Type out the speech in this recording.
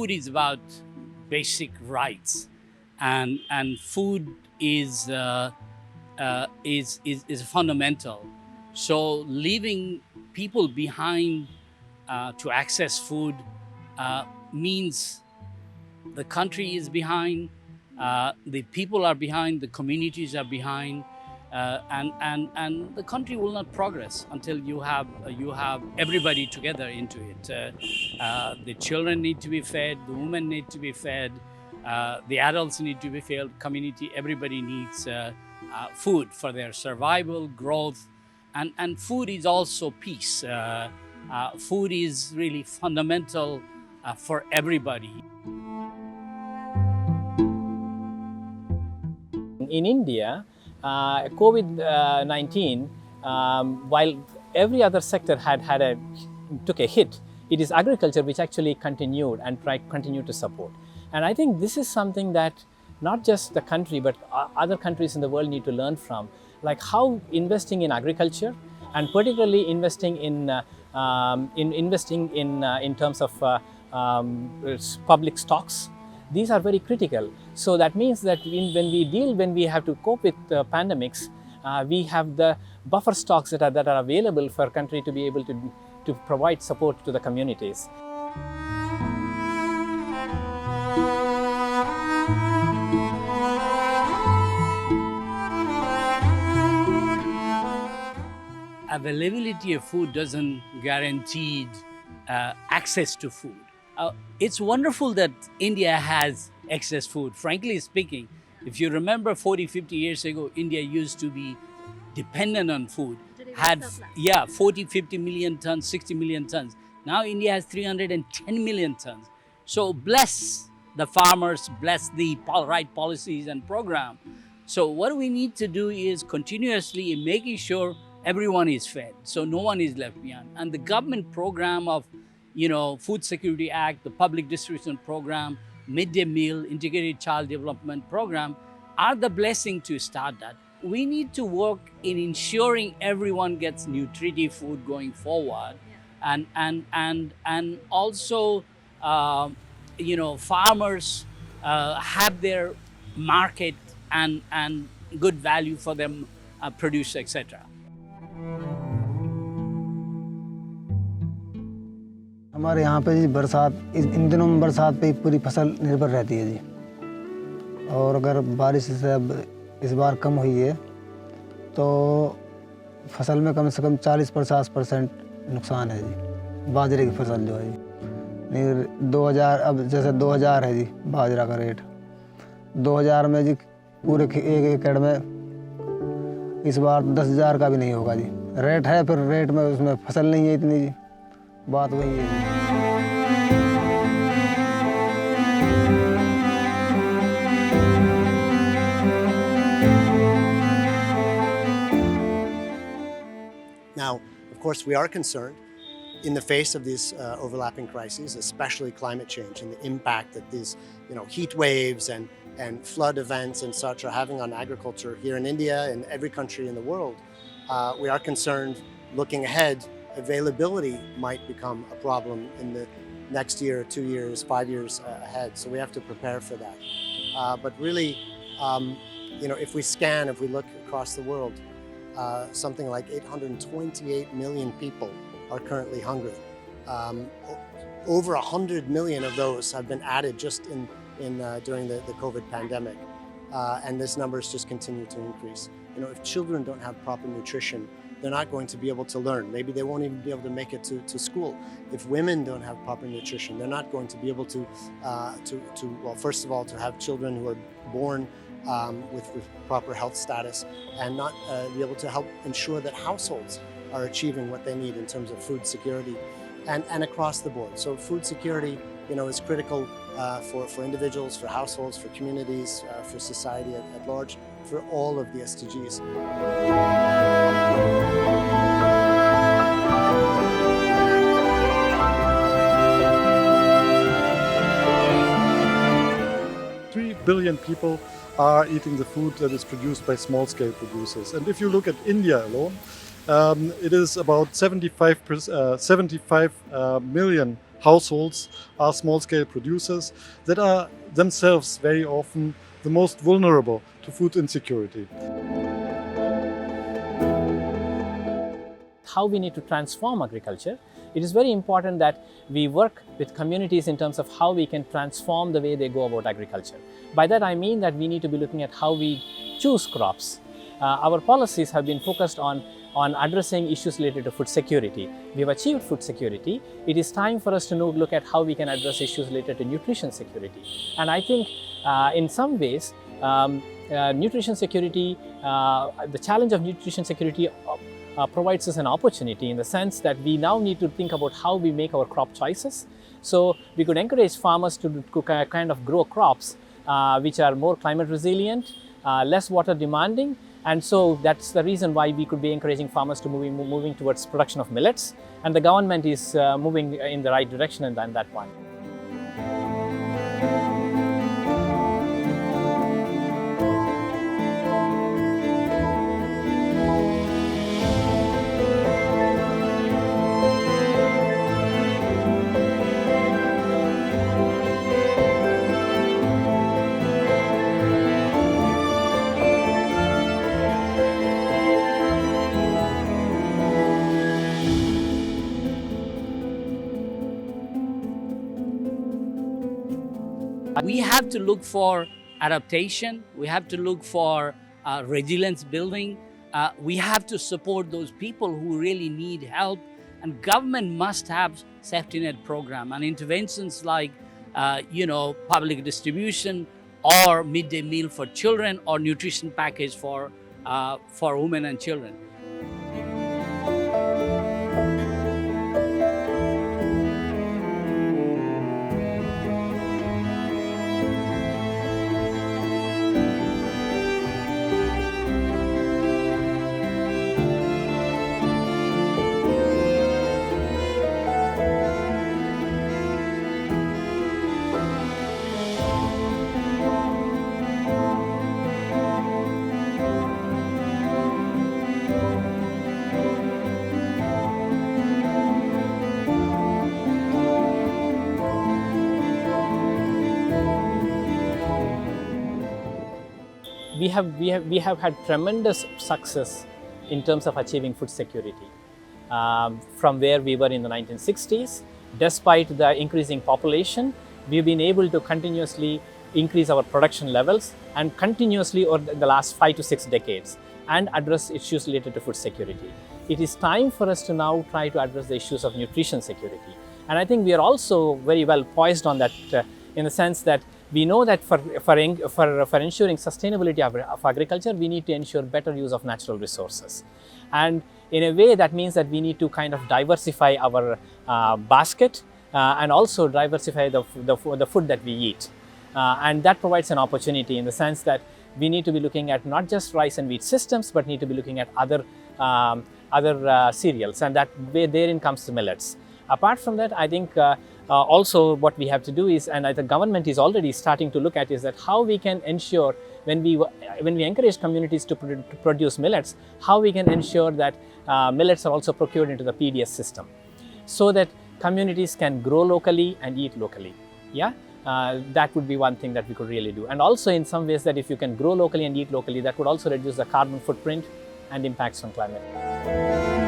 food is about basic rights, and food is fundamental. So leaving people behind to access food means the country is behind, the people are behind, the communities are behind, and the country will not progress until you have everybody together into it. The children need to be fed, the women need to be fed, the adults need to be fed, community, everybody needs food for their survival, growth, and food is also peace. Food is really fundamental for everybody. In India, COVID-19, while every other sector took a hit, it is agriculture which actually continued and continued to support. And I think this is something that not just the country, but other countries in the world need to learn from, like how investing in agriculture and particularly investing in terms of public stocks. These are very critical. So that means that when we have to cope with pandemics, we have the buffer stocks that are available for a country to be able to provide support to the communities. Availability of food doesn't guarantee access to food. It's wonderful that India has excess food. Frankly speaking, if you remember 40, 50 years ago, India used to be dependent on food. Had 40, 50 million tons, 60 million tons. Now India has 310 million tons. So bless the farmers, bless the right policies and program. So what we need to do is continuously making sure everyone is fed, so no one is left behind. And the government program of Food Security Act, the Public Distribution Program, Midday Meal, Integrated Child Development Program are the blessing to start that. We need to work in ensuring everyone gets nutritive food going forward, and also farmers have their market and good value for them produce, etc. हमारे यहाँ पे जी बरसात इन दिनों में बरसात पे ही पूरी फसल निर्भर रहती है जी, और अगर बारिश से अब इस बार कम हुई है तो फसल में कम से कम 40-50% नुकसान है जी। बाजरे की फसल जो है जी 2000, अब जैसे 2000 है जी बाजरा का रेट, 2000 में जी पूरे एक एकड़ में इस बार 10,000 का भी नहीं होगा जी। रेट है, फिर रेट में उसमें फसल नहीं है इतनी जी, बात वही है। Now, of course, we are concerned in the face of these overlapping crises, especially climate change and the impact that these heat waves and flood events and such are having on agriculture here in India and every country in the world. We are concerned looking ahead, availability might become a problem in the next year, 2 years, 5 years ahead. So we have to prepare for that. But really, if we look across the world, something like 828 million people are currently hungry. Over 100 million of those have been added just during the COVID pandemic. And this numbers just continue to increase. If children don't have proper nutrition, they're not going to be able to learn. Maybe they won't even be able to make it to school. If women don't have proper nutrition, they're not going to be able to well, first of all, to have children who are born with proper health status, and not be able to help ensure that households are achieving what they need in terms of food security and across the board. So food security, is critical for individuals, for households, for communities, for society at large, for all of the SDGs. Billion people are eating the food that is produced by small-scale producers. And if you look at India alone, it is about 75 million households are small-scale producers that are themselves very often the most vulnerable to food insecurity. How we need to transform agriculture, it is very important that we work with communities in terms of how we can transform the way they go about agriculture. By that I mean that we need to be looking at how we choose crops. Our policies have been focused on addressing issues related to food security. We have achieved food security. It is time for us to now look at how we can address issues related to nutrition security. And I think in some ways, nutrition security, the challenge of nutrition security provides us an opportunity in the sense that we now need to think about how we make our crop choices. So we could encourage farmers to kind of grow crops which are more climate resilient, less water demanding, and so that's the reason why we could be encouraging farmers to moving towards production of millets, and the government is moving in the right direction in that point. We have to look for adaptation. We have to look for resilience building. We have to support those people who really need help. And government must have safety net program and interventions like, public distribution or midday meal for children or nutrition package for women and children. We have had tremendous success in terms of achieving food security. From where we were in the 1960s, despite the increasing population, we've been able to continuously increase our production levels and continuously over the last 5 to 6 decades and address issues related to food security. It is time for us to now try to address the issues of nutrition security. And I think we are also very well poised on that in the sense that we know that for ensuring sustainability of agriculture, we need to ensure better use of natural resources. And in a way, that means that we need to kind of diversify our basket and also diversify the food that we eat. And that provides an opportunity in the sense that we need to be looking at not just rice and wheat systems, but need to be looking at other cereals, and that way therein comes the millets. Apart from that, I think also what we have to do is, and the government is already starting to look at, is that how we can ensure when we encourage communities to produce millets, how we can ensure that millets are also procured into the PDS system, so that communities can grow locally and eat locally. Yeah, that would be one thing that we could really do. And also in some ways that if you can grow locally and eat locally, that would also reduce the carbon footprint and impacts on climate.